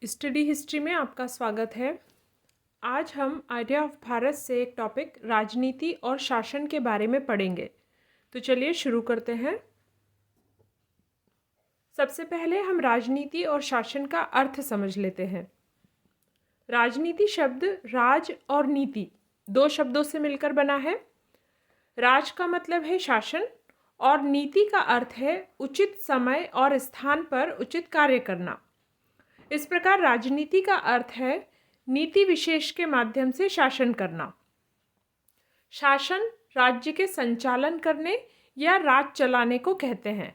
Study history में आपका स्वागत है। आज हम आइडिया ऑफ भारत से एक टॉपिक राजनीति और शासन के बारे में पढ़ेंगे। तो चलिए शुरू करते हैं। सबसे पहले हम राजनीति और शासन का अर्थ समझ लेते हैं। राजनीति शब्द राज और नीति दो शब्दों से मिलकर बना है। राज का मतलब है शासन और नीति का अर्थ है उचित समय और स्थान पर उचित कार्य करना। इस प्रकार राजनीति का अर्थ है नीति विशेष के माध्यम से शासन करना। शासन राज्य के संचालन करने या राज चलाने को कहते हैं।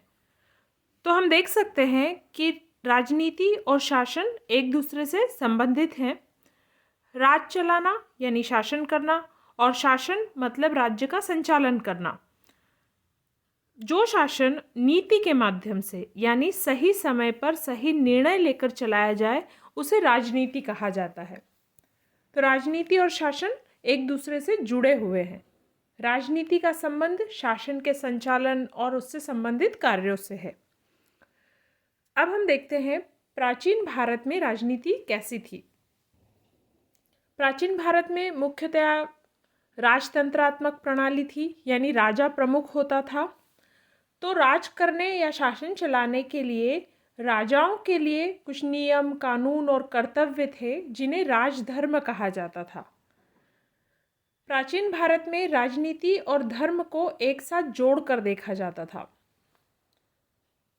तो हम देख सकते हैं कि राजनीति और शासन एक दूसरे से संबंधित हैं। राज चलाना यानी शासन करना और शासन मतलब राज्य का संचालन करना। जो शासन नीति के माध्यम से यानी सही समय पर सही निर्णय लेकर चलाया जाए उसे राजनीति कहा जाता है। तो राजनीति और शासन एक दूसरे से जुड़े हुए हैं। राजनीति का संबंध शासन के संचालन और उससे संबंधित कार्यों से है। अब हम देखते हैं प्राचीन भारत में राजनीति कैसी थी। प्राचीन भारत में मुख्यतया राजतंत्रात्मक प्रणाली थी, यानी राजा प्रमुख होता था। तो राज करने या शासन चलाने के लिए राजाओं के लिए कुछ नियम, कानून और कर्तव्य थे जिन्हें राजधर्म कहा जाता था। प्राचीन भारत में राजनीति और धर्म को एक साथ जोड़कर देखा जाता था।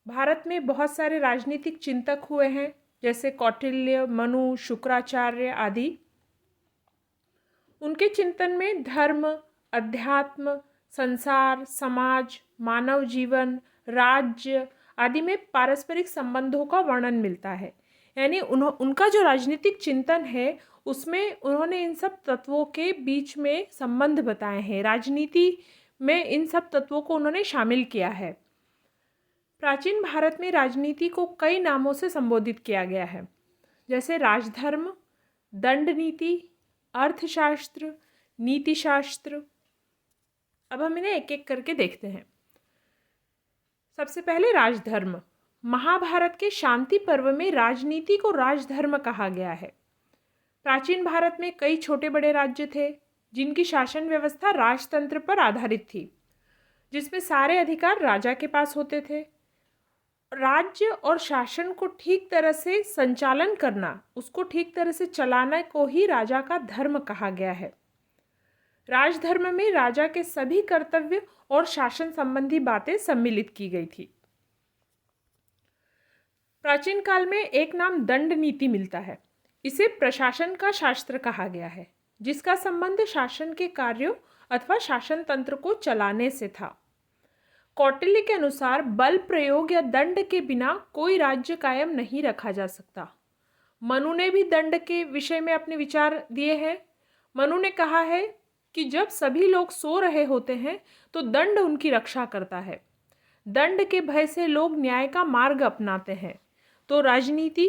भारत में बहुत सारे राजनीतिक चिंतक हुए हैं, जैसे कौटिल्य, मनु, शुक्राचार्य आदि। उनके चिंतन में धर्म, अध्यात्म, संसार, समाज, मानव जीवन, राज्य आदि में पारस्परिक संबंधों का वर्णन मिलता है। यानी उनका जो राजनीतिक चिंतन है उसमें उन्होंने इन सब तत्वों के बीच में संबंध बताए हैं। राजनीति में इन सब तत्वों को उन्होंने शामिल किया है। प्राचीन भारत में राजनीति को कई नामों से संबोधित किया गया है, जैसे राजधर्म, दंड नीति, अर्थशास्त्र, नीतिशास्त्र। अब हम इन्हें एक एक करके देखते हैं। सबसे पहले राजधर्म। महाभारत के शांति पर्व में राजनीति को राजधर्म कहा गया है। प्राचीन भारत में कई छोटे बड़े राज्य थे जिनकी शासन व्यवस्था राजतंत्र पर आधारित थी, जिसमें सारे अधिकार राजा के पास होते थे। राज्य और शासन को ठीक तरह से संचालन करना, उसको ठीक तरह से चलाना को ही राजा का धर्म कहा गया है। राजधर्म में राजा के सभी कर्तव्य और शासन संबंधी बातें सम्मिलित की गई थी। प्राचीन काल में एक नाम दंड नीति मिलता है। इसे प्रशासन का शास्त्र कहा गया है, जिसका संबंध शासन के कार्यों अथवा शासन तंत्र को चलाने से था। कौटिल्य के अनुसार बल प्रयोग या दंड के बिना कोई राज्य कायम नहीं रखा जा सकता। मनु ने भी दंड के विषय में अपने विचार दिए हैं। मनु ने कहा है कि जब सभी लोग सो रहे होते हैं तो दंड उनकी रक्षा करता है। दंड के भय से लोग न्याय का मार्ग अपनाते हैं। तो राजनीति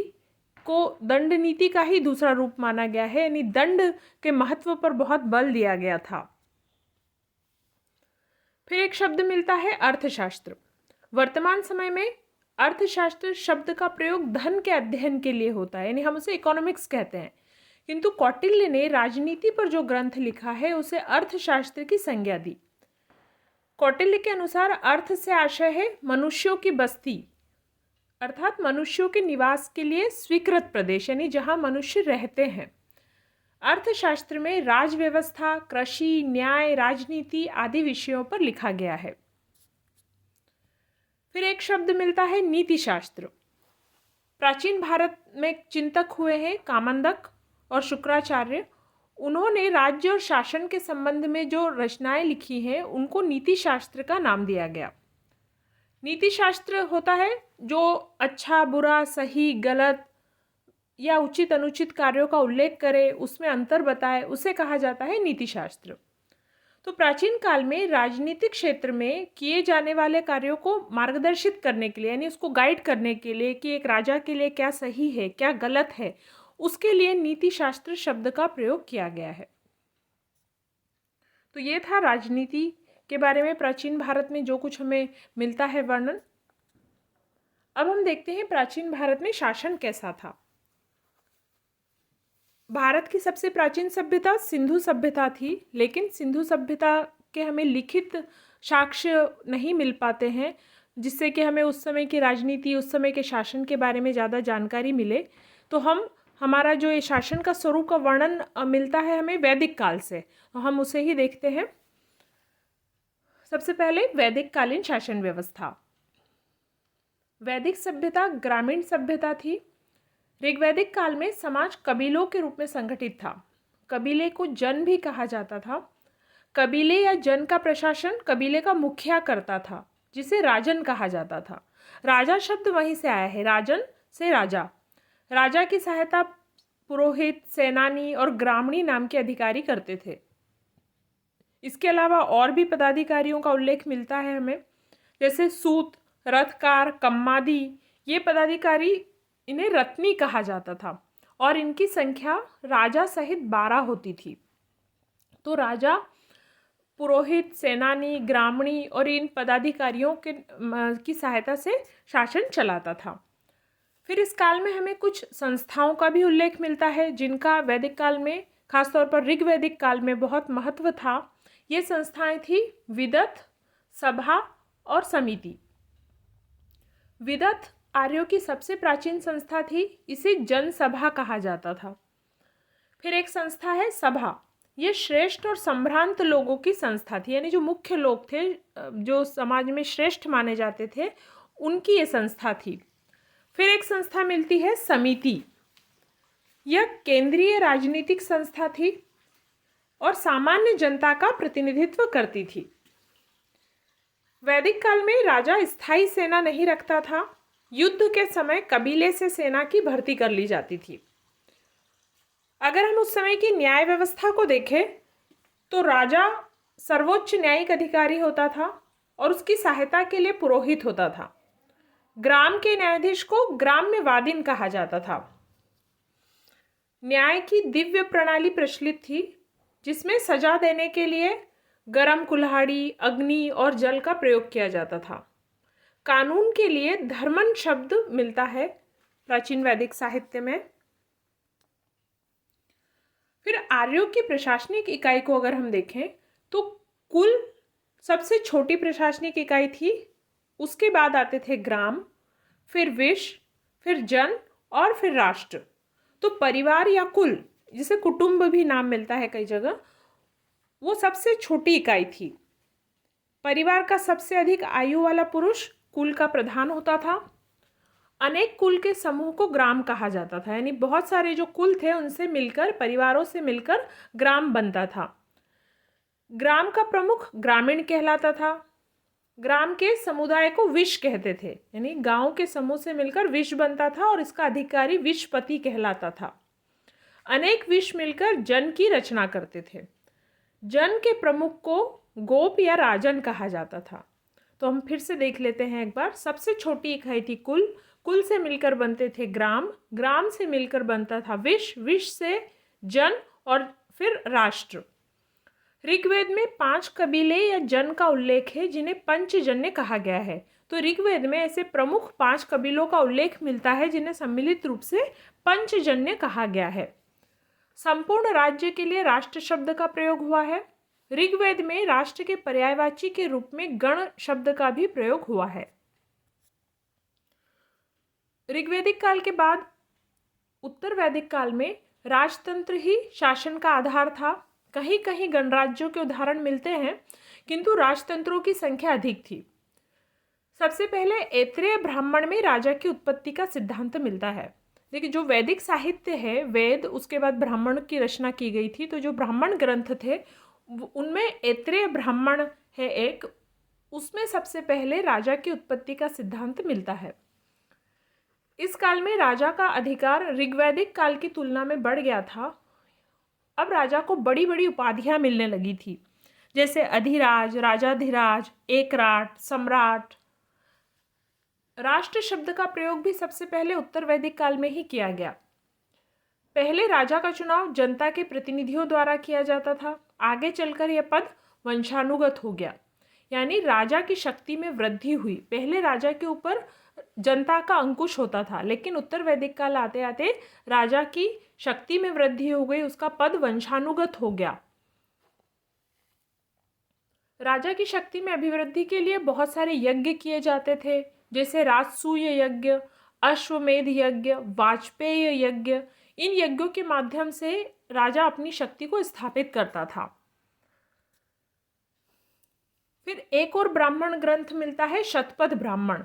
को दंड नीति का ही दूसरा रूप माना गया है, यानी दंड के महत्व पर बहुत बल दिया गया था। फिर एक शब्द मिलता है अर्थशास्त्र। वर्तमान समय में अर्थशास्त्र शब्द का प्रयोग धन के अध्ययन के लिए होता है, यानी हम उसे इकोनॉमिक्स कहते हैं। किंतु कौटिल्य ने राजनीति पर जो ग्रंथ लिखा है उसे अर्थशास्त्र की संज्ञा दी। कौटिल्य के अनुसार अर्थ से आशय है मनुष्यों की बस्ती, अर्थात मनुष्यों के निवास के लिए स्वीकृत प्रदेश, यानी जहां मनुष्य रहते हैं। अर्थशास्त्र में राज व्यवस्था, कृषि, न्याय, राजनीति आदि विषयों पर लिखा गया है। फिर एक शब्द मिलता है नीतिशास्त्र। प्राचीन भारत में चिंतक हुए हैं कामंदक और शुक्राचार्य। उन्होंने राज्य और शासन के संबंध में जो रचनाएं लिखी हैं उनको नीति शास्त्र का नाम दिया गया। नीति शास्त्र होता है जो अच्छा, बुरा, सही, गलत या उचित अनुचित कार्यों का उल्लेख करे, उसमें अंतर बताए, उसे कहा जाता है नीति शास्त्र। तो प्राचीन काल में राजनीतिक क्षेत्र में किए जाने वाले कार्यों को मार्गदर्शित करने के लिए, यानी उसको गाइड करने के लिए कि एक राजा के लिए क्या सही है, क्या गलत है, उसके लिए नीति शास्त्र शब्द का प्रयोग किया गया है। तो ये था राजनीति के बारे में प्राचीन भारत में जो कुछ हमें मिलता है वर्णन। अब हम देखते हैं प्राचीन भारत में शासन कैसा था। भारत की सबसे प्राचीन सभ्यता सिंधु सभ्यता थी, लेकिन सिंधु सभ्यता के हमें लिखित साक्ष्य नहीं मिल पाते हैं, जिससे कि हमें उस समय की राजनीति, उस समय के शासन के बारे में ज़्यादा जानकारी मिले। तो हमारा जो ये शासन का स्वरूप का वर्णन मिलता है हमें वैदिक काल से, तो हम उसे ही देखते हैं। सबसे पहले वैदिक कालीन शासन व्यवस्था। वैदिक सभ्यता ग्रामीण सभ्यता थी। ऋग्वैदिक काल में समाज कबीलों के रूप में संगठित था। कबीले को जन भी कहा जाता था। कबीले या जन का प्रशासन कबीले का मुखिया करता था, जिसे राजन कहा जाता था। राजा शब्द वहीं से आया है, राजन से राजा। राजा की सहायता पुरोहित, सेनानी और ग्रामणी नाम के अधिकारी करते थे। इसके अलावा और भी पदाधिकारियों का उल्लेख मिलता है हमें, जैसे सूत, रथकार, कम्मादी। ये पदाधिकारी, इन्हें रत्नी कहा जाता था और इनकी संख्या राजा सहित 12 होती थी। तो राजा पुरोहित, सेनानी, ग्रामणी और इन पदाधिकारियों की सहायता से शासन चलाता था। फिर इस काल में हमें कुछ संस्थाओं का भी उल्लेख मिलता है, जिनका वैदिक काल में, खासतौर पर ऋग्वैदिक काल में बहुत महत्व था। ये संस्थाएं थी विदथ, सभा और समिति। विदथ आर्यों की सबसे प्राचीन संस्था थी, इसे जनसभा कहा जाता था। फिर एक संस्था है सभा। ये श्रेष्ठ और संभ्रांत लोगों की संस्था थी, यानी जो मुख्य लोग थे, जो समाज में श्रेष्ठ माने जाते थे, उनकी ये संस्था थी। फिर एक संस्था मिलती है समिति। यह केंद्रीय राजनीतिक संस्था थी और सामान्य जनता का प्रतिनिधित्व करती थी। वैदिक काल में राजा स्थायी सेना नहीं रखता था। युद्ध के समय कबीले से सेना की भर्ती कर ली जाती थी। अगर हम उस समय की न्याय व्यवस्था को देखें तो राजा सर्वोच्च न्यायिक अधिकारी होता था और उसकी सहायता के लिए पुरोहित होता था। ग्राम के न्यायाधीश को ग्राम में वादिन कहा जाता था। न्याय की दिव्य प्रणाली प्रचलित थी, जिसमें सजा देने के लिए गरम कुल्हाड़ी, अग्नि और जल का प्रयोग किया जाता था। कानून के लिए धर्मन शब्द मिलता है प्राचीन वैदिक साहित्य में। फिर आर्यों की प्रशासनिक इकाई को अगर हम देखें तो कुल सबसे छोटी प्रशासनिक इकाई थी। उसके बाद आते थे ग्राम, फिर विश्व, फिर जन और फिर राष्ट्र। तो परिवार या कुल, जिसे कुटुंब भी नाम मिलता है कई जगह, वो सबसे छोटी इकाई थी। परिवार का सबसे अधिक आयु वाला पुरुष कुल का प्रधान होता था। अनेक कुल के समूह को ग्राम कहा जाता था, यानी बहुत सारे जो कुल थे उनसे मिलकर, परिवारों से मिलकर ग्राम बनता था। ग्राम का प्रमुख ग्रामीण कहलाता था। ग्राम के समुदाय को विश कहते थे, यानी गांव के समूह से मिलकर विश बनता था और इसका अधिकारी विशपति कहलाता था। अनेक विश मिलकर जन की रचना करते थे। जन के प्रमुख को गोप या राजन कहा जाता था। तो हम फिर से देख लेते हैं एक बार। सबसे छोटी इकाई थी कुल, कुल से मिलकर बनते थे ग्राम, ग्राम से मिलकर बनता था विश, विश से जन और फिर राष्ट्र। ऋग्वेद में 5 कबीले या जन का उल्लेख है, जिन्हें पंचजन्य कहा गया है। तो ऋग्वेद में ऐसे प्रमुख 5 कबीलों का उल्लेख मिलता है, जिन्हें सम्मिलित रूप से पंचजन्य कहा गया है। संपूर्ण राज्य के लिए राष्ट्र शब्द का प्रयोग हुआ है। ऋग्वेद में राष्ट्र के पर्यायवाची के रूप में गण शब्द का भी प्रयोग हुआ है। ऋग्वैदिक काल के बाद उत्तर वैदिक काल में राजतंत्र ही शासन का आधार था। कहीं कहीं गणराज्यों के उदाहरण मिलते हैं, किंतु राजतंत्रों की संख्या अधिक थी। सबसे पहले ऐत्रेय ब्राह्मण में राजा की उत्पत्ति का सिद्धांत मिलता है। देखिए, जो वैदिक साहित्य है, वेद, उसके बाद ब्राह्मण की रचना की गई थी। तो जो ब्राह्मण ग्रंथ थे उनमें ऐत्रेय ब्राह्मण है एक, उसमें सबसे पहले राजा की उत्पत्ति का सिद्धांत मिलता है। इस काल में राजा का अधिकार ऋग्वैदिक काल की तुलना में बढ़ गया था। अब राजा को बड़ी बड़ी उपाधियां मिलने लगी थी, जैसे अधिराज, राजाधिराज, एकराट, सम्राट। राष्ट्र शब्द का प्रयोग भी सबसे पहले उत्तर वैदिक काल में ही किया गया। पहले राजा का चुनाव जनता के प्रतिनिधियों द्वारा किया जाता था। आगे चलकर यह पद वंशानुगत हो गया, यानी राजा की शक्ति में वृद्धि हुई। पहले राजा के ऊपर जनता का अंकुश होता था। लेकिन उत्तर वैदिक काल आते आते राजा की शक्ति में वृद्धि हो गई, उसका पद वंशानुगत हो गया। राजा की शक्ति में अभिवृद्धि के लिए बहुत सारे यज्ञ किए जाते थे, जैसे राजसूय यज्ञ, अश्वमेध यज्ञ, वाजपेय यज्ञ। इन यज्ञों के माध्यम से राजा अपनी शक्ति को स्थापित करता था। फिर एक और ब्राह्मण ग्रंथ मिलता है, शतपथ ब्राह्मण,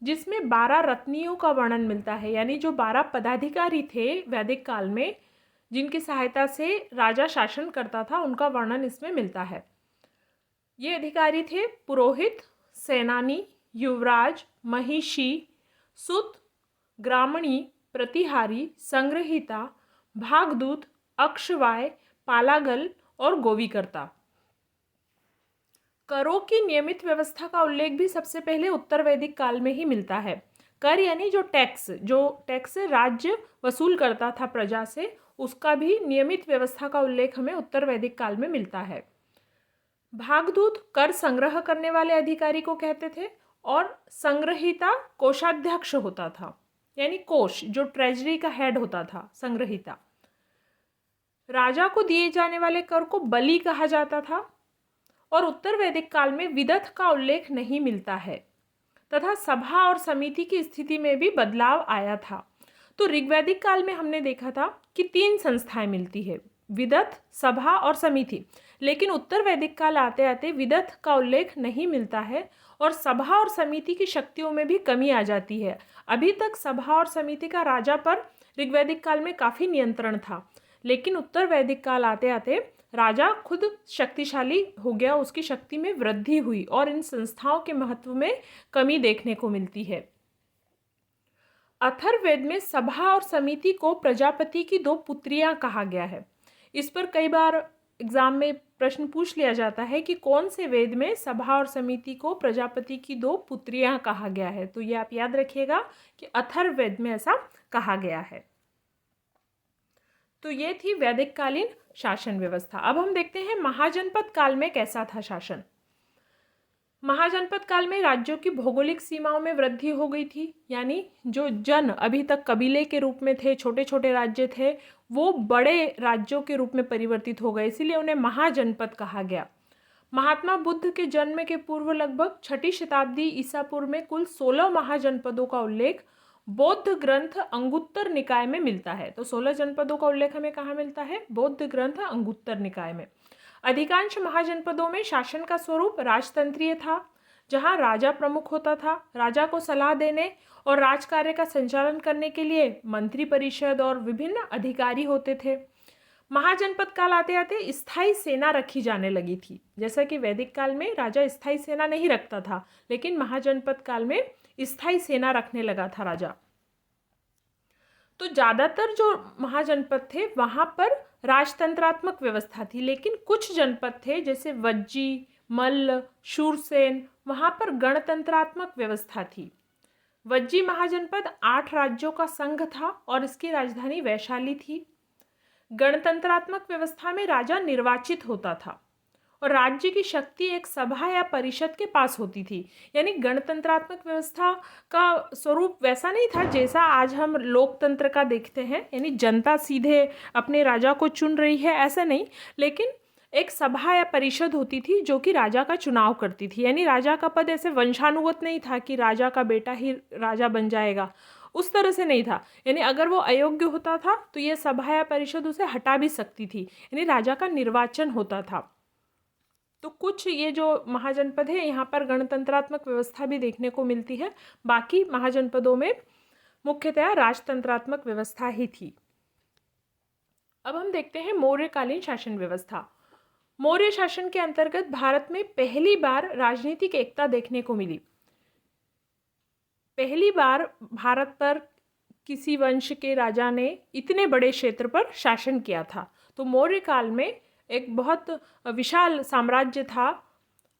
जिसमें 12 रत्नियों का वर्णन मिलता है। यानी जो 12 पदाधिकारी थे वैदिक काल में, जिनकी सहायता से राजा शासन करता था, उनका वर्णन इसमें मिलता है। ये अधिकारी थे पुरोहित, सेनानी, युवराज, महिषी, सुत, ग्रामणी, प्रतिहारी, संग्रहिता, भागदूत, अक्षवाय, पालागल और गोवीकर्ता। करों की नियमित व्यवस्था का उल्लेख भी सबसे पहले उत्तर वैदिक काल में ही मिलता है। कर यानी जो टैक्स राज्य वसूल करता था प्रजा से, उसका भी नियमित व्यवस्था का उल्लेख हमें उत्तर वैदिक काल में मिलता है। भागदूत कर संग्रह करने वाले अधिकारी को कहते थे, और संग्रहिता कोषाध्यक्ष होता था, यानी कोष जो ट्रेजरी का हेड होता था, संग्रहिता। राजा को दिए जाने वाले कर को बलि कहा जाता था। और उत्तर वैदिक काल में विदथ का उल्लेख नहीं मिलता है, तथा सभा और समिति की स्थिति में भी बदलाव आया था। तो ऋग्वैदिक काल में हमने देखा था कि 3 संस्थाएं मिलती है, विदथ, सभा और समिति। लेकिन उत्तर वैदिक काल आते आते विदथ का उल्लेख नहीं मिलता है, और सभा और समिति की शक्तियों में भी कमी आ जाती है। अभी तक सभा और समिति का राजा पर ऋग्वैदिक काल में काफ़ी नियंत्रण था, लेकिन उत्तर वैदिक काल आते आते राजा खुद शक्तिशाली हो गया, उसकी शक्ति में वृद्धि हुई, और इन संस्थाओं के महत्व में कमी देखने को मिलती है। अथर्ववेद में सभा और समिति को प्रजापति की 2 पुत्रियां कहा गया है। इस पर कई बार एग्जाम में प्रश्न पूछ लिया जाता है कि कौन से वेद में सभा और समिति को प्रजापति की 2 पुत्रियां कहा गया है। तो ये आप याद रखिएगा कि अथर्ववेद में ऐसा कहा गया है। तो ये थी वैदिक कालीन शासन व्यवस्था। अब हम देखते हैं महाजनपद काल में कैसा था शासन। महाजनपद काल में राज्यों की भौगोलिक सीमाओं में वृद्धि हो गई थी, यानी जो जन अभी तक कबीले के रूप में थे, छोटे छोटे राज्य थे, वो बड़े राज्यों के रूप में परिवर्तित हो गए, इसीलिए उन्हें महाजनपद कहा गया। महात्मा बुद्ध के जन्म के पूर्व लगभग 6ठी शताब्दी ईसा पूर्व में कुल 16 महाजनपदों का उल्लेख बौद्ध ग्रंथ अंगुत्तर निकाय में मिलता है। तो 16 जनपदों का उल्लेख हमें कहाँ मिलता है? बौद्ध ग्रंथ अंगुत्तर निकाय में। अधिकांश महाजनपदों में शासन का स्वरूप राजतंत्रीय था, जहाँ राजा प्रमुख होता था। राजा को सलाह देने और राजकार्य का संचालन करने के लिए मंत्री परिषद और विभिन्न अधिकारी होते थे। महाजनपद काल आते आते स्थायी सेना रखी जाने लगी थी। जैसा कि वैदिक काल में राजा स्थायी सेना नहीं रखता था, लेकिन महाजनपद काल में स्थायी सेना रखने लगा था राजा। तो ज़्यादातर जो महाजनपद थे वहाँ पर राजतंत्रात्मक व्यवस्था थी, लेकिन कुछ जनपद थे जैसे वज्जी, मल्ल, शूरसेन, वहाँ पर गणतंत्रात्मक व्यवस्था थी। वज्जी महाजनपद 8 राज्यों का संघ था और इसकी राजधानी वैशाली थी। गणतंत्रात्मक व्यवस्था में राजा निर्वाचित होता था और राज्य की शक्ति एक सभा या परिषद के पास होती थी। यानी गणतंत्रात्मक व्यवस्था का स्वरूप वैसा नहीं था जैसा आज हम लोकतंत्र का देखते हैं, यानी जनता सीधे अपने राजा को चुन रही है, ऐसा नहीं, लेकिन एक सभा या परिषद होती थी जो कि राजा का चुनाव करती थी। यानी राजा का पद ऐसे वंशानुगत नहीं था कि राजा का बेटा ही राजा बन जाएगा, उस तरह से नहीं था। यानी अगर वो अयोग्य होता था तो ये सभा या परिषद उसे हटा भी सकती थी, यानी राजा का निर्वाचन होता था। तो कुछ ये जो महाजनपद है यहाँ पर गणतंत्रात्मक व्यवस्था भी देखने को मिलती है, बाकी महाजनपदों में मुख्यतः राजतंत्रात्मक व्यवस्था ही थी। अब हम देखते हैं मौर्यकालीन शासन व्यवस्था। मौर्य शासन के अंतर्गत भारत में पहली बार राजनीतिक एकता देखने को मिली। पहली बार भारत पर किसी वंश के राजा ने इतने बड़े क्षेत्र पर शासन किया था। तो मौर्य काल में एक बहुत विशाल साम्राज्य था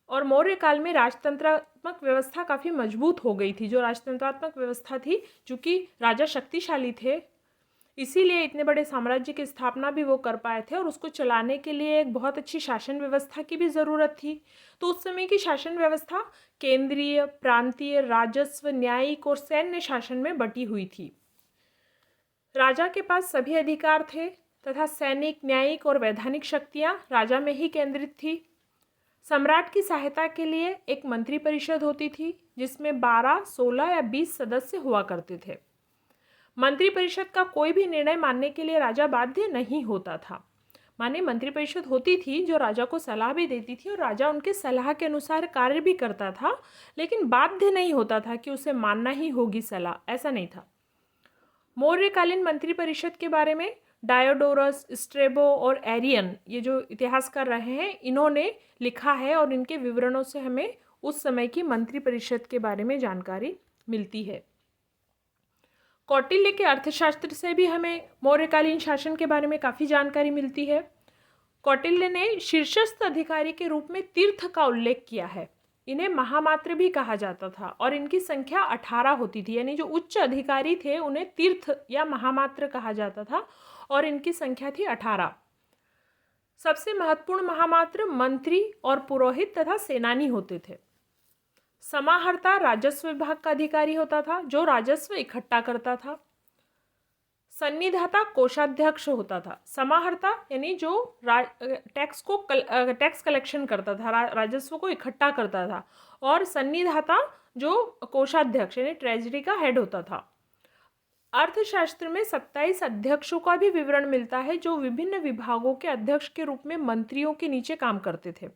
और मौर्य काल में राजतंत्रात्मक व्यवस्था काफ़ी मजबूत हो गई थी। जो राजतंत्रात्मक व्यवस्था थी, चूँकि राजा शक्तिशाली थे इसीलिए इतने बड़े साम्राज्य की स्थापना भी वो कर पाए थे और उसको चलाने के लिए एक बहुत अच्छी शासन व्यवस्था की भी ज़रूरत थी। तो उस समय की शासन व्यवस्था केंद्रीय, प्रांतीय, राजस्व, न्यायिक और सैन्य शासन में बटी हुई थी। राजा के पास सभी अधिकार थे तथा सैनिक, न्यायिक और वैधानिक शक्तियाँ राजा में ही केंद्रित थी। सम्राट की सहायता के लिए एक मंत्री परिषद होती थी जिसमें 12, 16 या 20 सदस्य हुआ करते थे। मंत्री परिषद का कोई भी निर्णय मानने के लिए राजा बाध्य नहीं होता था। माने मंत्री परिषद होती थी जो राजा को सलाह भी देती थी और राजा उनके सलाह के अनुसार कार्य भी करता था, लेकिन बाध्य नहीं होता था कि उसे मानना ही होगी सलाह, ऐसा नहीं था। मौर्यकालीन मंत्री परिषद के बारे में डायोडोरस, स्ट्रेबो और एरियन, ये जो इतिहासकार रहे हैं, इन्होंने लिखा है और इनके विवरणों से हमें उस समय की मंत्री परिषद के बारे में जानकारी मिलती है। कौटिल्य के अर्थशास्त्र से भी हमें मौर्यकालीन शासन के बारे में काफ़ी जानकारी मिलती है। कौटिल्य ने शीर्षस्थ अधिकारी के रूप में तीर्थ का उल्लेख किया है। इन्हें महामात्र भी कहा जाता था और इनकी संख्या 18 होती थी, यानी जो उच्च अधिकारी थे उन्हें तीर्थ या महामात्र कहा जाता था और इनकी संख्या थी 18। सबसे महत्वपूर्ण महामात्र मंत्री और पुरोहित तथा सेनानी होते थे। समाहर्ता राजस्व विभाग का अधिकारी होता था जो राजस्व इकट्ठा करता था। सन्निधाता कोषाध्यक्ष होता था। समाहर्ता यानी जो टैक्स कलेक्शन करता था, राजस्व को इकट्ठा करता था, और सन्निधाता जो कोषाध्यक्ष यानी ट्रेजरी का हेड होता था। अर्थशास्त्र में 27 अध्यक्षों का भी विवरण मिलता है जो विभिन्न विभागों के अध्यक्ष के रूप में मंत्रियों के नीचे काम करते थे।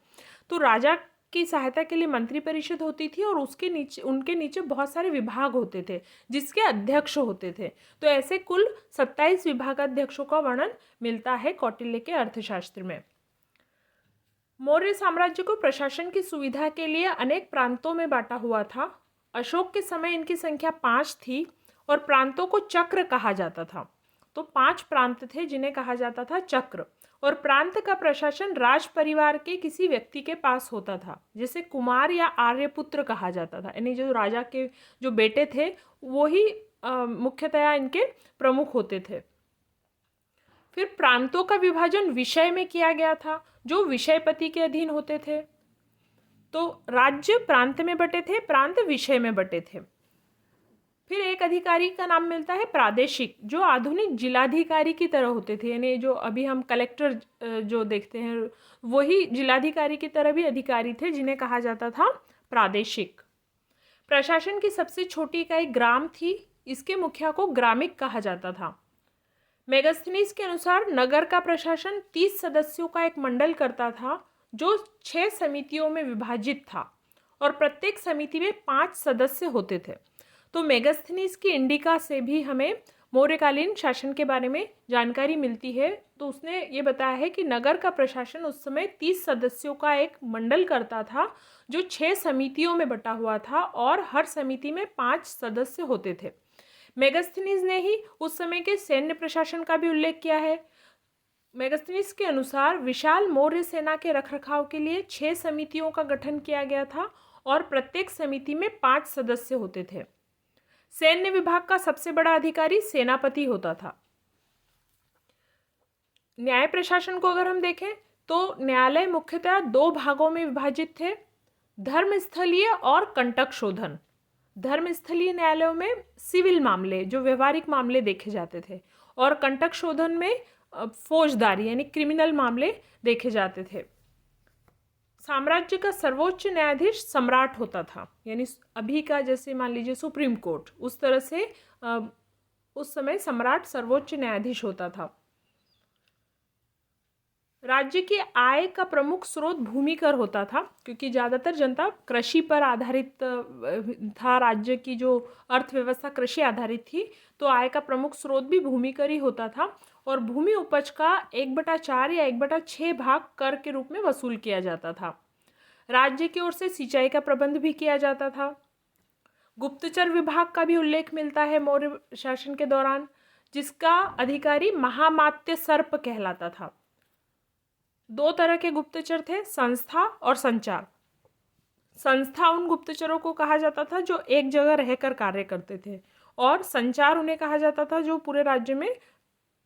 तो राजा की सहायता के लिए मंत्री परिषद होती थी और उनके नीचे बहुत सारे विभाग होते थे जिसके अध्यक्ष होते थे। तो ऐसे कुल 27 विभागाध्यक्षों का वर्णन मिलता है कौटिल्य के अर्थशास्त्र में। मौर्य साम्राज्य को प्रशासन की सुविधा के लिए अनेक प्रांतों में बांटा हुआ था। अशोक के समय इनकी संख्या 5 थी और प्रांतों को चक्र कहा जाता था। तो 5 प्रांत थे जिन्हें कहा जाता था चक्र, और प्रांत का प्रशासन राज परिवार के किसी व्यक्ति के पास होता था, जैसे कुमार या आर्यपुत्र कहा जाता था, यानी जो राजा के जो बेटे थे वो ही मुख्यतया इनके प्रमुख होते थे। फिर प्रांतों का विभाजन विषय में किया गया था जो विषयपति के अधीन होते थे। तो राज्य प्रांत में बटे थे, प्रांत विषय में बटे थे। फिर एक अधिकारी का नाम मिलता है प्रादेशिक, जो आधुनिक जिलाधिकारी की तरह होते थे, यानी जो अभी हम कलेक्टर जो देखते हैं वही जिलाधिकारी की तरह भी अधिकारी थे जिन्हें कहा जाता था प्रादेशिक। प्रशासन की सबसे छोटी इकाई ग्राम थी, इसके मुखिया को ग्रामिक कहा जाता था। मेगास्थनीज के अनुसार नगर का प्रशासन 30 सदस्यों का एक मंडल करता था जो 6 समितियों में विभाजित था और प्रत्येक समिति में 5 सदस्य होते थे। तो मेगास्थनीज की इंडिका से भी हमें मौर्यकालीन शासन के बारे में जानकारी मिलती है। तो उसने ये बताया है कि नगर का प्रशासन उस समय 30 सदस्यों का एक मंडल करता था जो 6 समितियों में बटा हुआ था और हर समिति में 5 सदस्य होते थे। मेगास्थनीज ने ही उस समय के सैन्य प्रशासन का भी उल्लेख किया है। मेगास्थनीज के अनुसार विशाल मौर्य सेना के रखरखाव के लिए 6 समितियों का गठन किया गया था और प्रत्येक समिति में 5 सदस्य होते थे। सैन्य विभाग का सबसे बड़ा अधिकारी सेनापति होता था। न्याय प्रशासन को अगर हम देखें तो न्यायालय मुख्यतः 2 भागों में विभाजित थे, धर्मस्थलीय और कंटक शोधन। धर्मस्थलीय न्यायालयों में सिविल मामले, जो व्यवहारिक मामले देखे जाते थे, और कंटक शोधन में फौजदारी यानी क्रिमिनल मामले देखे जाते थे। साम्राज्य का सर्वोच्च न्यायाधीश सम्राट होता था, यानी अभी का जैसे मान लीजिए सुप्रीम कोर्ट, उस तरह से उस समय सम्राट सर्वोच्च न्यायाधीश होता था। राज्य की आय का प्रमुख स्रोत भूमिकर होता था, क्योंकि ज़्यादातर जनता कृषि पर आधारित था। राज्य की जो अर्थव्यवस्था कृषि आधारित थी, तो आय का प्रमुख स्रोत भी भूमिकर ही होता था और भूमि उपज का 1/4 या 1/6 भाग कर के रूप में वसूल किया जाता था। राज्य की ओर से सिंचाई का प्रबंध भी किया जाता था। गुप्तचर विभाग का भी उल्लेख मिलता है मौर्य शासन के दौरान, जिसका अधिकारी महामात्य सर्प कहलाता था। 2 तरह के गुप्तचर थे, संस्था और संचार। संस्था उन गुप्तचरों को कहा जाता था जो एक जगह रहकर कार्य करते थे, और संचार उन्हें कहा जाता था जो पूरे राज्य में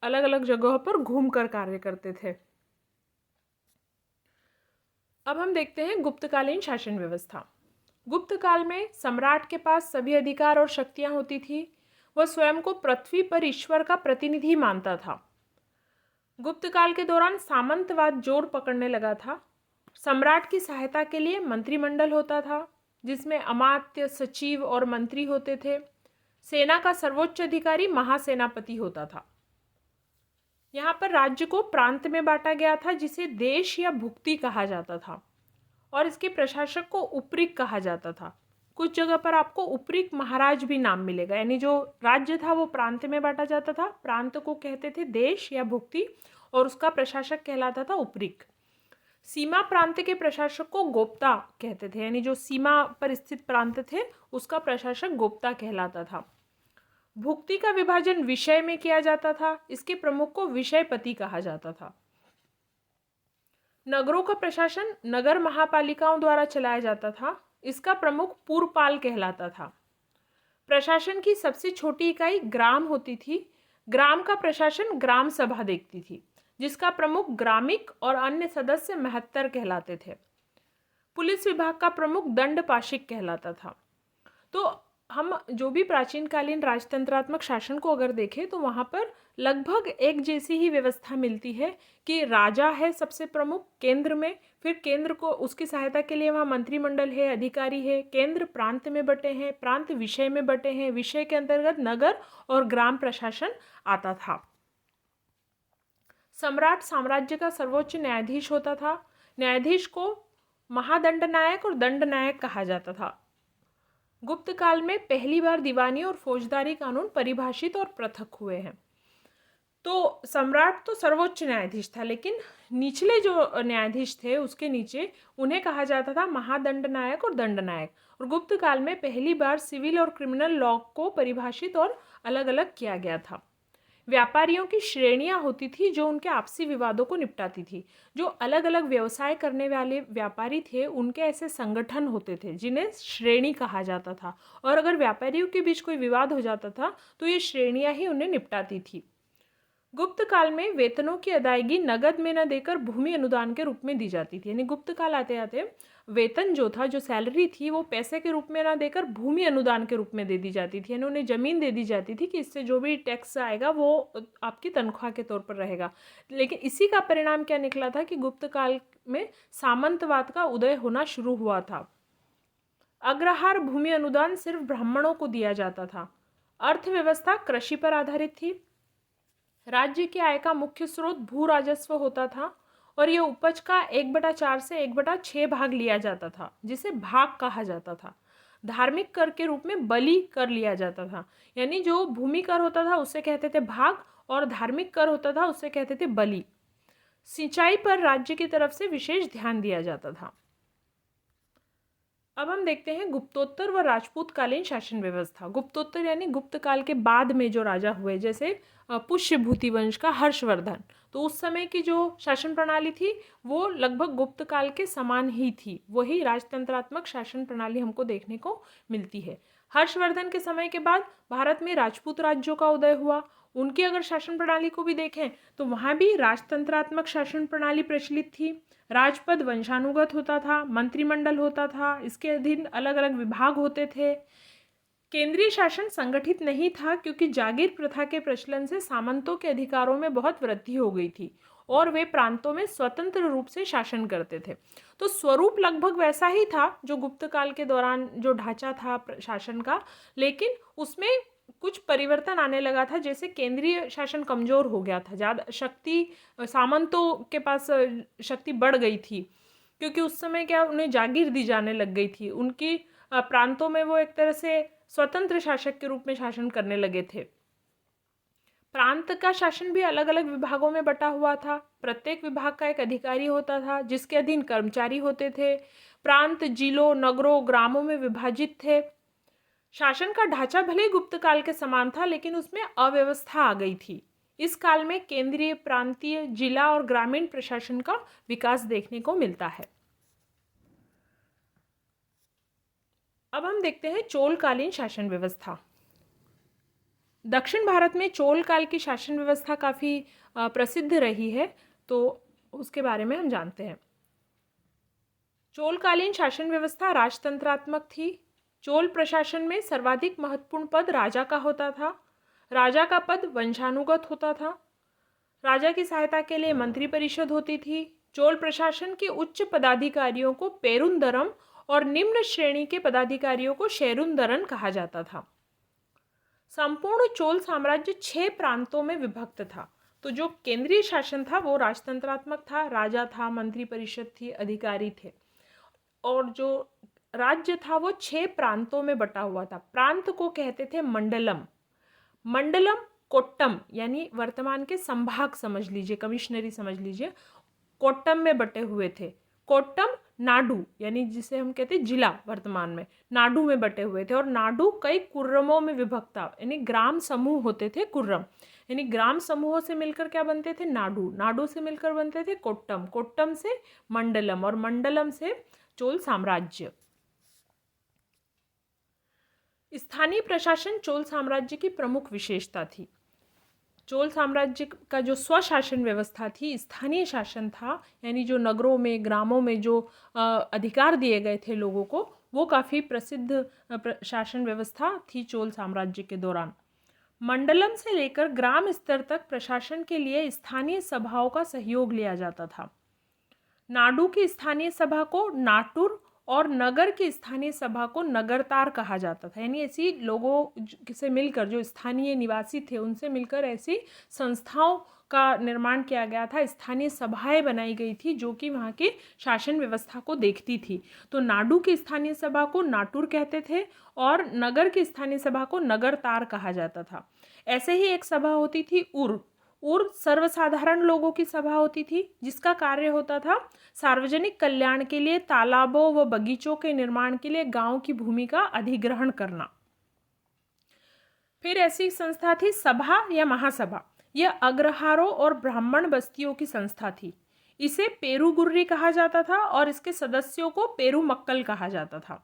अलग अलग जगहों पर घूमकर कार्य करते थे। अब हम देखते हैं गुप्तकालीन शासन व्यवस्था। गुप्त काल में सम्राट के पास सभी अधिकार और शक्तियां होती थी। वह स्वयं को पृथ्वी पर ईश्वर का प्रतिनिधि मानता था। गुप्त काल के दौरान सामंतवाद जोर पकड़ने लगा था। सम्राट की सहायता के लिए मंत्रिमंडल होता था, जिसमें अमात्य, सचिव और मंत्री होते थे। सेना का सर्वोच्च अधिकारी महासेनापति होता था। यहाँ पर राज्य को प्रांत में बांटा गया था, जिसे देश या भुक्ति कहा जाता था, और इसके प्रशासक को उपरीक कहा जाता था। कुछ जगह पर आपको उपरीक महाराज भी नाम मिलेगा, यानी जो राज्य था वो प्रांत में बांटा जाता था। प्रांत को कहते थे देश या भुक्ति, और उसका प्रशासक कहलाता था उपरीक। सीमा प्रांत के प्रशासक को गोप्ता कहते थे, यानी जो सीमा पर स्थित प्रांत थे उसका प्रशासक गोप्ता कहलाता था। भुक्ति का विभाजन विषय में किया जाता था। इसके प्रमुख को विषयपति कहा जाता था। नगरों का प्रशासन नगर महापालिकाओं द्वारा चलाया जाता था। इसका प्रमुख पूर्वपाल कहलाता था। प्रशासन की सबसे छोटी इकाई ग्राम होती थी। ग्राम का प्रशासन ग्राम सभा देखती थी, जिसका प्रमुख ग्रामिक और अन्य सदस्य महत्तर कहलाते थे। पुलिस विभाग का प्रमुख दंडपाशिक कहलाता था। तो हम जो भी प्राचीन कालीन राजतंत्रात्मक शासन को अगर देखें तो वहाँ पर लगभग एक जैसी ही व्यवस्था मिलती है कि राजा है सबसे प्रमुख केंद्र में, फिर केंद्र को उसकी सहायता के लिए वहाँ मंत्रिमंडल है, अधिकारी है। केंद्र प्रांत में बटे हैं, प्रांत विषय में बटे हैं, विषय के अंतर्गत नगर और ग्राम प्रशासन आता था। सम्राट साम्राज्य का सर्वोच्च न्यायाधीश होता था। न्यायाधीश को महादंडनायक और दंडनायक कहा जाता था। गुप्त काल में पहली बार दीवानी और फौजदारी कानून परिभाषित और पृथक हुए हैं। तो सम्राट तो सर्वोच्च न्यायाधीश था, लेकिन निचले जो न्यायाधीश थे उसके नीचे उन्हें कहा जाता था महादंडनायक और दंडनायक। और गुप्त काल में पहली बार सिविल और क्रिमिनल लॉ को परिभाषित और अलग अलग किया गया था। व्यापारियों की श्रेणियां होती थी जो उनके आपसी विवादों को निपटाती थी। जो अलग अलग व्यवसाय करने वाले व्यापारी थे उनके ऐसे संगठन होते थे जिन्हें श्रेणी कहा जाता था, और अगर व्यापारियों के बीच कोई विवाद हो जाता था तो ये श्रेणियां ही उन्हें निपटाती थी। गुप्त काल में वेतनों की अदायगी नगद में न देकर भूमि अनुदान के रूप में दी जाती थी। यानी गुप्त काल आते आते वेतन जो था, जो सैलरी थी, वो पैसे के रूप में ना देकर भूमि अनुदान के रूप में दे दी जाती थी। यानी उन्हें जमीन दे दी जाती थी कि इससे जो भी टैक्स आएगा वो आपकी तनख्वाह के तौर पर रहेगा। लेकिन इसी का परिणाम क्या निकला था कि गुप्त काल में सामंतवाद का उदय होना शुरू हुआ था। अग्रहार भूमि अनुदान सिर्फ ब्राह्मणों को दिया जाता था। अर्थव्यवस्था कृषि पर आधारित थी। राज्य की आय का मुख्य स्रोत भू राजस्व होता था, और यह उपज का 1/4 से 1/6 भाग लिया जाता था, जिसे भाग कहा जाता था। धार्मिक कर के रूप में बलि कर लिया जाता था। यानी जो भूमि कर होता था उसे कहते थे भाग, और धार्मिक कर होता था उसे कहते थे बलि। सिंचाई पर राज्य की तरफ से विशेष ध्यान दिया जाता था। अब हम देखते हैं गुप्तोत्तर व राजपूत कालीन शासन व्यवस्था। गुप्तोत्तर यानी गुप्त काल के बाद में जो राजा हुए, जैसे पुष्यभूति वंश का हर्षवर्धन, तो उस समय की जो शासन प्रणाली थी वो लगभग गुप्त काल के समान ही थी। वही राजतंत्रात्मक शासन प्रणाली हमको देखने को मिलती है। हर्षवर्धन के समय के बाद भारत में राजपूत राज्यों का उदय हुआ। उनकी अगर शासन प्रणाली को भी देखें तो वहाँ भी राजतंत्रात्मक शासन प्रणाली प्रचलित थी। राजपद वंशानुगत होता था, मंत्रिमंडल होता था, इसके अधीन अलग अलग विभाग होते थे। केंद्रीय शासन संगठित नहीं था, क्योंकि जागीर प्रथा के प्रचलन से सामंतों के अधिकारों में बहुत वृद्धि हो गई थी और वे प्रांतों में स्वतंत्र रूप से शासन करते थे। तो स्वरूप लगभग वैसा ही था जो गुप्त काल के दौरान जो ढांचा था शासन का, लेकिन उसमें कुछ परिवर्तन आने लगा था। जैसे केंद्रीय शासन कमजोर हो गया था, ज़्यादा शक्ति सामंतों के पास शक्ति बढ़ गई थी, क्योंकि उस समय क्या उन्हें जागीर दी जाने लग गई थी। उनकी प्रांतों में वो एक तरह से स्वतंत्र शासक के रूप में शासन करने लगे थे। प्रांत का शासन भी अलग अलग विभागों में बटा हुआ था। प्रत्येक विभाग का एक अधिकारी होता था जिसके अधीन कर्मचारी होते थे। प्रांत जिलों, नगरों, ग्रामों में विभाजित थे। शासन का ढांचा भले ही गुप्त काल के समान था, लेकिन उसमें अव्यवस्था आ गई थी। इस काल में केंद्रीय, प्रांतीय, जिला और ग्रामीण प्रशासन का विकास देखने को मिलता है। अब हम देखते हैं चोलकालीन शासन व्यवस्था। दक्षिण भारत में चोल काल की शासन व्यवस्था काफ़ी प्रसिद्ध रही है, तो उसके बारे में हम जानते हैं। चोलकालीन शासन व्यवस्था राजतंत्रात्मक थी। चोल प्रशासन में सर्वाधिक महत्वपूर्ण पद राजा का होता था। राजा का पद वंशानुगत होता था। राजा की सहायता के लिए मंत्री परिषद होती थी। चोल प्रशासन के उच्च पदाधिकारियों को पेरुंदरम और निम्न श्रेणी के पदाधिकारियों को शेरुंदरन कहा जाता था। संपूर्ण चोल साम्राज्य 6 प्रांतों में विभक्त था। तो जो केंद्रीय शासन था वो राजतंत्रात्मक था, राजा था, मंत्री परिषद थी, अधिकारी थे, और जो राज्य था वो 6 प्रांतों में बटा हुआ था। प्रांत को कहते थे मंडलम। मंडलम कोट्टम यानी वर्तमान के संभाग समझ लीजिए, कमिश्नरी समझ लीजिए, कोट्टम में बटे हुए थे। कोट्टम नाडु यानी जिसे हम कहते हैं जिला, वर्तमान में नाडु में बटे हुए थे। और नाडु कई कुर्रमों में विभक्त था, यानी ग्राम समूह होते थे कुर्रम, यानी ग्राम समूहों से मिलकर क्या बनते थे? नाडु। नाडु से मिलकर बनते थे कोट्टम, कोट्टम से मंडलम, और मंडलम से चोल साम्राज्य। स्थानीय प्रशासन चोल साम्राज्य की प्रमुख विशेषता थी। चोल साम्राज्य का जो स्वशासन व्यवस्था थी, स्थानीय शासन था, यानी जो नगरों में, ग्रामों में जो अधिकार दिए गए थे लोगों को, वो काफ़ी प्रसिद्ध शासन व्यवस्था थी चोल साम्राज्य के दौरान। मंडलम से लेकर ग्राम स्तर तक प्रशासन के लिए स्थानीय सभाओं का सहयोग लिया जाता था। नाडु की स्थानीय सभा को नाटुर और नगर की स्थानीय सभा को नगरतार कहा जाता था। यानी ऐसी लोगों से मिलकर, जो स्थानीय निवासी थे उनसे मिलकर ऐसी संस्थाओं का निर्माण किया गया था, स्थानीय सभाएं बनाई गई थी जो कि वहाँ की शासन व्यवस्था को देखती थी। तो नाडु की स्थानीय सभा को नाटुर कहते थे और नगर की स्थानीय सभा को नगरतार कहा जाता था। ऐसे ही एक सभा होती थी उर सर्वसाधारण लोगों की सभा होती थी, जिसका कार्य होता था सार्वजनिक कल्याण के लिए तालाबों व बगीचों के निर्माण के लिए गांव की भूमि का अधिग्रहण करना। फिर ऐसी संस्था थी सभा या महासभा। यह अग्रहारों और ब्राह्मण बस्तियों की संस्था थी। इसे पेरुगुर्री कहा जाता था और इसके सदस्यों को पेरुमक्कल कहा जाता था।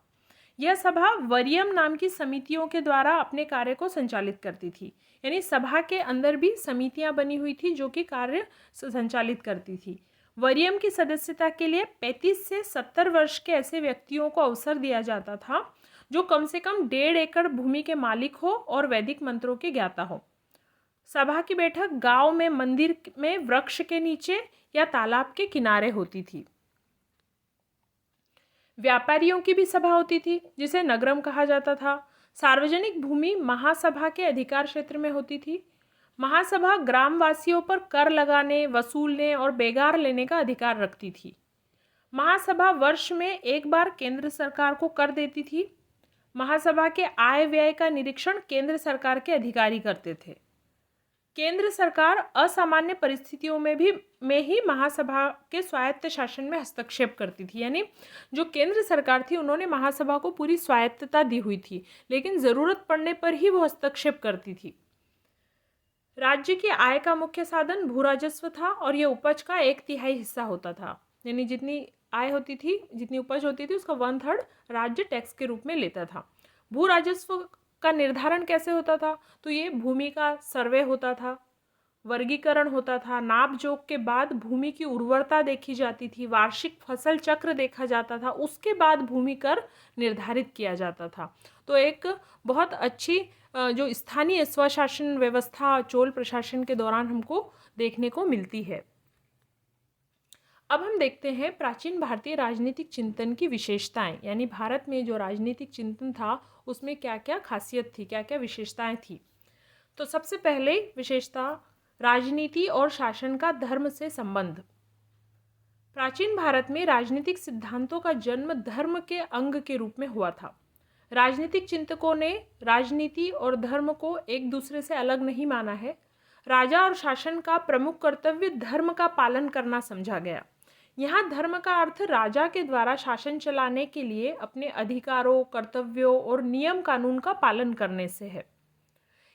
यह सभा वरियम नाम की समितियों के द्वारा अपने कार्य को संचालित करती थी। यानी सभा के अंदर भी समितियां बनी हुई थी जो कि कार्य संचालित करती थी। वरियम की सदस्यता के लिए 35 से 70 वर्ष के ऐसे व्यक्तियों को अवसर दिया जाता था जो कम से कम 1.5 एकड़ भूमि के मालिक हो और वैदिक मंत्रों के ज्ञाता हो। सभा की बैठक गांव में, मंदिर में, वृक्ष के नीचे या तालाब के किनारे होती थी। व्यापारियों की भी सभा होती थी जिसे नगरम कहा जाता था। सार्वजनिक भूमि महासभा के अधिकार क्षेत्र में होती थी। महासभा ग्रामवासियों पर कर लगाने, वसूलने और बेगार लेने का अधिकार रखती थी। महासभा वर्ष में एक बार केंद्र सरकार को कर देती थी। महासभा के आय व्यय का निरीक्षण केंद्र सरकार के अधिकारी करते थे। केंद्र सरकार असामान्य परिस्थितियों में ही महासभा के स्वायत्त शासन में हस्तक्षेप करती थी। यानी जो केंद्र सरकार थी उन्होंने महासभा को पूरी स्वायत्तता दी हुई थी, लेकिन जरूरत पड़ने पर ही वो हस्तक्षेप करती थी। राज्य की आय का मुख्य साधन भूराजस्व था और यह उपज का 1/3 हिस्सा होता था। यानी जितनी आय होती थी, जितनी उपज होती थी, उसका 1/3 राज्य टैक्स के रूप में लेता था। भू राजस्व का निर्धारण कैसे होता था? तो ये भूमि का सर्वे होता था, वर्गीकरण होता था, नाप जोख के बाद भूमि की उर्वरता देखी जाती थी, वार्षिक फसल चक्र देखा जाता था, उसके बाद भूमि कर निर्धारित किया जाता था। तो एक बहुत अच्छी जो स्थानीय स्वशासन व्यवस्था चोल प्रशासन के दौरान हमको देखने को मिलती है। अब हम देखते हैं प्राचीन भारतीय राजनीतिक चिंतन की विशेषताएं, यानी भारत में जो राजनीतिक चिंतन था उसमें क्या क्या खासियत थी, क्या क्या विशेषताएं थी। तो सबसे पहले विशेषता, राजनीति और शासन का धर्म से संबंध। प्राचीन भारत में राजनीतिक सिद्धांतों का जन्म धर्म के अंग के रूप में हुआ था। राजनीतिक चिंतकों ने राजनीति और धर्म को एक दूसरे से अलग नहीं माना है। राजा और शासन का प्रमुख कर्तव्य धर्म का पालन करना समझा गया। यहाँ धर्म का अर्थ राजा के द्वारा शासन चलाने के लिए अपने अधिकारों, कर्तव्यों और नियम कानून का पालन करने से है।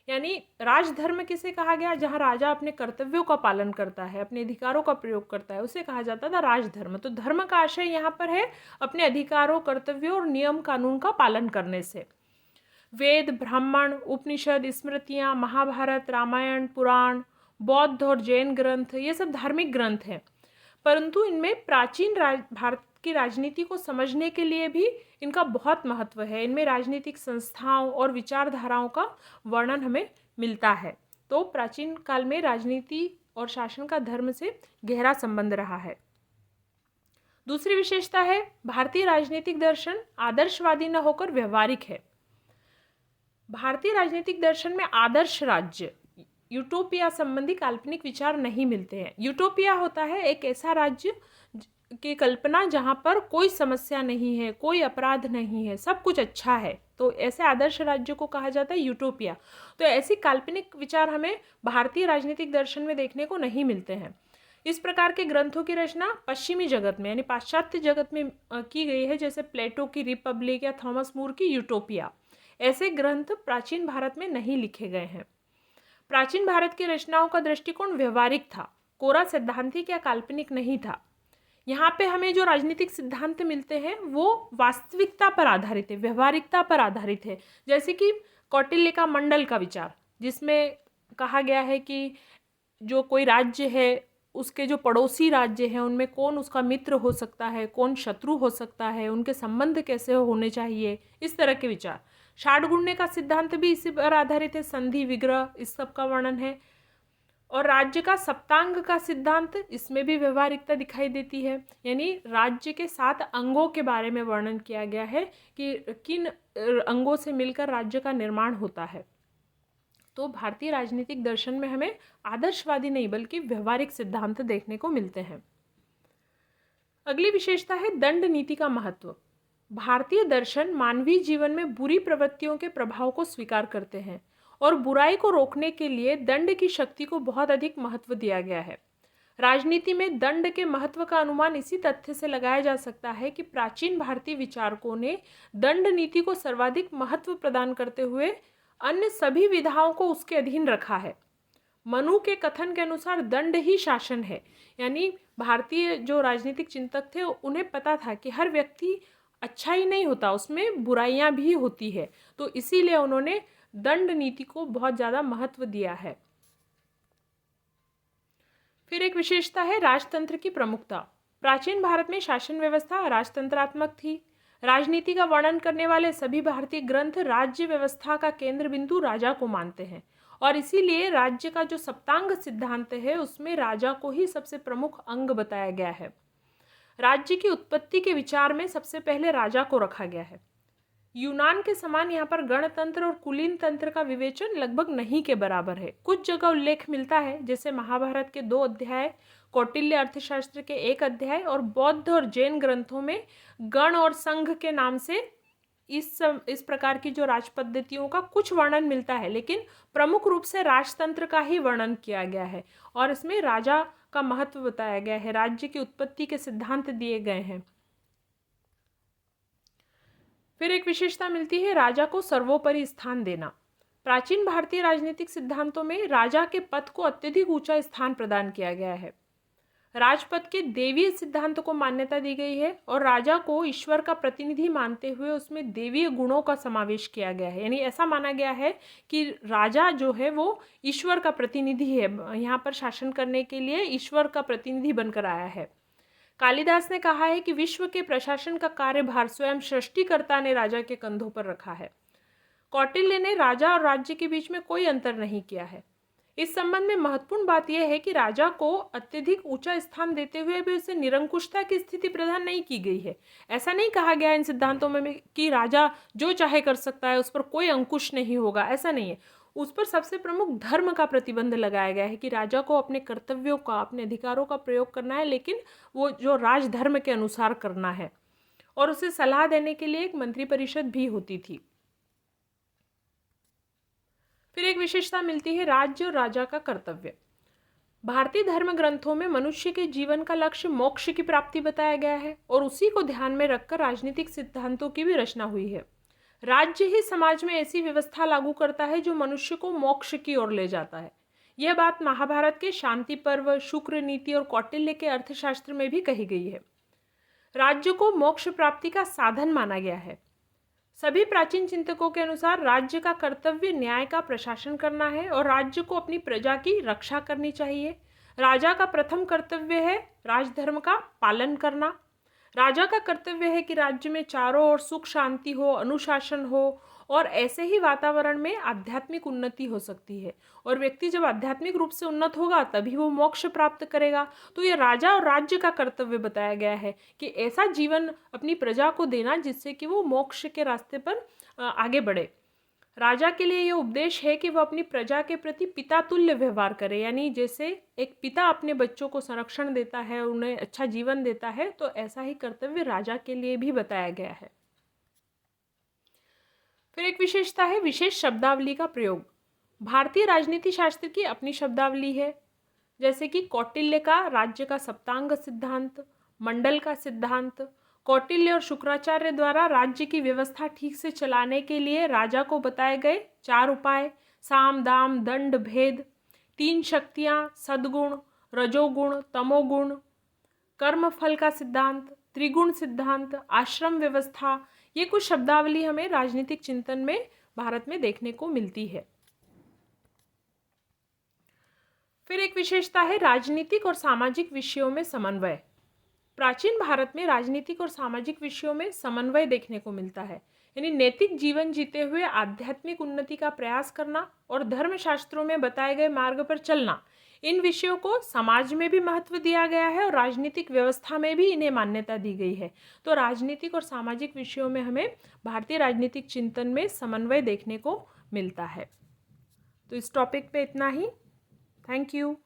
यानी राजधर्म किसे कहा गया? जहाँ राजा अपने कर्तव्यों का पालन करता है, अपने अधिकारों का प्रयोग करता है, उसे कहा जाता था राजधर्म। तो धर्म का आशय यहाँ पर है अपने अधिकारों, कर्तव्यों और नियम कानून का पालन करने से। वेद, ब्राह्मण, उपनिषद, स्मृतियाँ, महाभारत, रामायण, पुराण, बौद्ध और जैन ग्रंथ, ये सब धार्मिक ग्रंथ हैं। परंतु इनमें प्राचीन भारत की राजनीति को समझने के लिए भी इनका बहुत महत्व है। इनमें राजनीतिक संस्थाओं और विचारधाराओं का वर्णन हमें मिलता है। तो प्राचीन काल में राजनीति और शासन का धर्म से गहरा संबंध रहा है। दूसरी विशेषता है भारतीय राजनीतिक दर्शन आदर्शवादी न होकर व्यवहारिक है। भारतीय राजनीतिक दर्शन में आदर्श राज्य, यूटोपिया संबंधी काल्पनिक विचार नहीं मिलते हैं। यूटोपिया होता है एक ऐसा राज्य की कल्पना जहाँ पर कोई समस्या नहीं है, कोई अपराध नहीं है, सब कुछ अच्छा है, तो ऐसे आदर्श राज्य को कहा जाता है यूटोपिया। तो ऐसी काल्पनिक विचार हमें भारतीय राजनीतिक दर्शन में देखने को नहीं मिलते हैं। इस प्रकार के ग्रंथों की रचना पश्चिमी जगत में यानी पाश्चात्य जगत में की गई है, जैसे प्लेटो की रिपब्लिक या थॉमस मूर की यूटोपिया। ऐसे ग्रंथ प्राचीन भारत में नहीं लिखे गए हैं। प्राचीन भारत की रचनाओं का दृष्टिकोण व्यवहारिक था, कोरा सैद्धांतिक या काल्पनिक नहीं था। यहाँ पे हमें जो राजनीतिक सिद्धांत मिलते हैं वो वास्तविकता पर आधारित है, व्यवहारिकता पर आधारित है। जैसे कि कौटिल्य का मंडल का विचार, जिसमें कहा गया है कि जो कोई राज्य है उसके जो पड़ोसी राज्य हैं उनमें कौन उसका मित्र हो सकता है, कौन शत्रु हो सकता है, उनके संबंध कैसे होने चाहिए, इस तरह के विचार। षाडगुण्य का सिद्धांत भी इसी पर आधारित है, संधि, विग्रह, इस सब का वर्णन है। और राज्य का सप्तांग का सिद्धांत, इसमें भी व्यवहारिकता दिखाई देती है, यानी राज्य के 7 अंगों के बारे में वर्णन किया गया है कि किन अंगों से मिलकर राज्य का निर्माण होता है। तो भारतीय राजनीतिक दर्शन में हमें आदर्शवादी नहीं बल्कि व्यवहारिक सिद्धांत देखने को मिलते हैं। अगली विशेषता है दंड नीति का महत्व। भारतीय दर्शन मानवीय जीवन में बुरी प्रवृत्तियों के प्रभाव को स्वीकार करते हैं और बुराई को रोकने के लिए दंड की शक्ति को बहुत अधिक महत्व दिया गया है। राजनीति में दंड के महत्व का अनुमान इसी तथ्य से लगाया जा सकता है कि प्राचीन भारतीय विचारकों ने दंड नीति को सर्वाधिक महत्व प्रदान करते हुए अन्य सभी विधाओं को उसके अधीन रखा है। मनु के कथन के अनुसार दंड ही शासन है, यानी भारतीय जो राजनीतिक चिंतक थे उन्हें पता था कि हर व्यक्ति अच्छा ही नहीं होता, उसमें बुराइयां भी होती है, तो इसीलिए उन्होंने दंड नीति को बहुत ज़्यादा महत्व दिया है। फिर एक विशेषता है राजतंत्र की प्रमुखता। प्राचीन भारत में शासन व्यवस्था राजतंत्रात्मक थी। राजनीति का वर्णन करने वाले सभी भारतीय ग्रंथ राज्य व्यवस्था का केंद्र बिंदु राजा को मानते हैं और इसीलिए राज्य का जो सप्तांग सिद्धांत है उसमें राजा को ही सबसे प्रमुख अंग बताया गया है। राज्य की उत्पत्ति के विचार में सबसे पहले राजा को रखा गया है। यूनान के समान यहाँ पर गणतंत्र और कुलीन तंत्र का विवेचन लगभग नहीं के बराबर है। कुछ जगह उल्लेख मिलता है, जैसे महाभारत के 2 अध्याय, कौटिल्य अर्थशास्त्र के 1 अध्याय और बौद्ध और जैन ग्रंथों में गण और संघ के नाम से इस प्रकार की जो राज पद्धतियों का कुछ वर्णन मिलता है, लेकिन प्रमुख रूप से राजतंत्र का ही वर्णन किया गया है और इसमें राजा का महत्व बताया गया है, राज्य की उत्पत्ति के सिद्धांत दिए गए हैं। फिर एक विशेषता मिलती है राजा को सर्वोपरि स्थान देना। प्राचीन भारतीय राजनीतिक सिद्धांतों में राजा के पद को अत्यधिक ऊंचा स्थान प्रदान किया गया है। राजपद के देवीय सिद्धांत को मान्यता दी गई है और राजा को ईश्वर का प्रतिनिधि मानते हुए उसमें देवीय गुणों का समावेश किया गया है, यानी ऐसा माना गया है कि राजा जो है वो ईश्वर का प्रतिनिधि है, यहाँ पर शासन करने के लिए ईश्वर का प्रतिनिधि बनकर आया है। कालिदास ने कहा है कि विश्व के प्रशासन का कार्यभार स्वयं सृष्टिकर्ता ने राजा के कंधों पर रखा है। कौटिल्य ने राजा और राज्य के बीच में कोई अंतर नहीं किया है। इस संबंध में महत्वपूर्ण बात यह है कि राजा को अत्यधिक ऊंचा स्थान देते हुए भी उसे निरंकुशता की स्थिति प्रदान नहीं की गई है। ऐसा नहीं कहा गया इन सिद्धांतों में कि राजा जो चाहे कर सकता है, उस पर कोई अंकुश नहीं होगा, ऐसा नहीं है। उस पर सबसे प्रमुख धर्म का प्रतिबंध लगाया गया है कि राजा को अपने कर्तव्यों का, अपने अधिकारों का प्रयोग करना है, लेकिन वो जो राजधर्म के अनुसार करना है, और उसे सलाह देने के लिए एक मंत्री परिषद भी होती थी। फिर एक विशेषता मिलती है राज्य और राजा का कर्तव्य। भारतीय धर्म ग्रंथों में मनुष्य के जीवन का लक्ष्य मोक्ष की प्राप्ति बताया गया है और उसी को ध्यान में रखकर राजनीतिक सिद्धांतों की भी रचना हुई है। राज्य ही समाज में ऐसी व्यवस्था लागू करता है जो मनुष्य को मोक्ष की ओर ले जाता है। यह बात महाभारत के शांति पर्व, शुक्र नीति और कौटिल्य के अर्थशास्त्र में भी कही गई है। राज्य को मोक्ष प्राप्ति का साधन माना गया है। सभी प्राचीन चिंतकों के अनुसार राज्य का कर्तव्य न्याय का प्रशासन करना है और राज्य को अपनी प्रजा की रक्षा करनी चाहिए। राजा का प्रथम कर्तव्य है राजधर्म का पालन करना। राजा का कर्तव्य है कि राज्य में चारों ओर सुख शांति हो, अनुशासन हो, और ऐसे ही वातावरण में आध्यात्मिक उन्नति हो सकती है। और व्यक्ति जब आध्यात्मिक रूप से उन्नत होगा तभी वो मोक्ष प्राप्त करेगा। तो ये राजा और राज्य का कर्तव्य बताया गया है कि ऐसा जीवन अपनी प्रजा को देना जिससे कि वो मोक्ष के रास्ते पर आगे बढ़े। राजा के लिए ये उपदेश है कि वह अपनी प्रजा के प्रति पिता तुल्य व्यवहार करे, यानी जैसे एक पिता अपने बच्चों को संरक्षण देता है, उन्हें अच्छा जीवन देता है, तो ऐसा ही कर्तव्य राजा के लिए भी बताया गया है। फिर एक विशेषता है विशेष शब्दावली का प्रयोग। भारतीय राजनीति शास्त्र की अपनी शब्दावली है, जैसे कि कौटिल्य का राज्य का सप्तांग सिद्धांत, मंडल का सिद्धांत। कौटिल्य और शुक्राचार्य द्वारा राज्य की व्यवस्था ठीक से चलाने के लिए राजा को बताए गए 4 उपाय, साम दाम दंड भेद, 3 शक्तियाँ, सद्गुण, रजोगुण, तमोगुण, कर्म फल का सिद्धांत, त्रिगुण सिद्धांत, आश्रम व्यवस्था, ये कुछ शब्दावली हमें राजनीतिक चिंतन में भारत में देखने को मिलती है। फिर एक विशेषता है राजनीतिक और सामाजिक विषयों में समन्वय। प्राचीन भारत में राजनीतिक और सामाजिक विषयों में समन्वय देखने को मिलता है, यानी नैतिक जीवन जीते हुए आध्यात्मिक उन्नति का प्रयास करना और धर्मशास्त्रों में बताए गए मार्ग पर चलना, इन विषयों को समाज में भी महत्व दिया गया है और राजनीतिक व्यवस्था में भी इन्हें मान्यता दी गई है। तो राजनीतिक और सामाजिक विषयों में हमें भारतीय राजनीतिक चिंतन में समन्वय देखने को मिलता है। तो इस टॉपिक पे इतना ही। Thank you.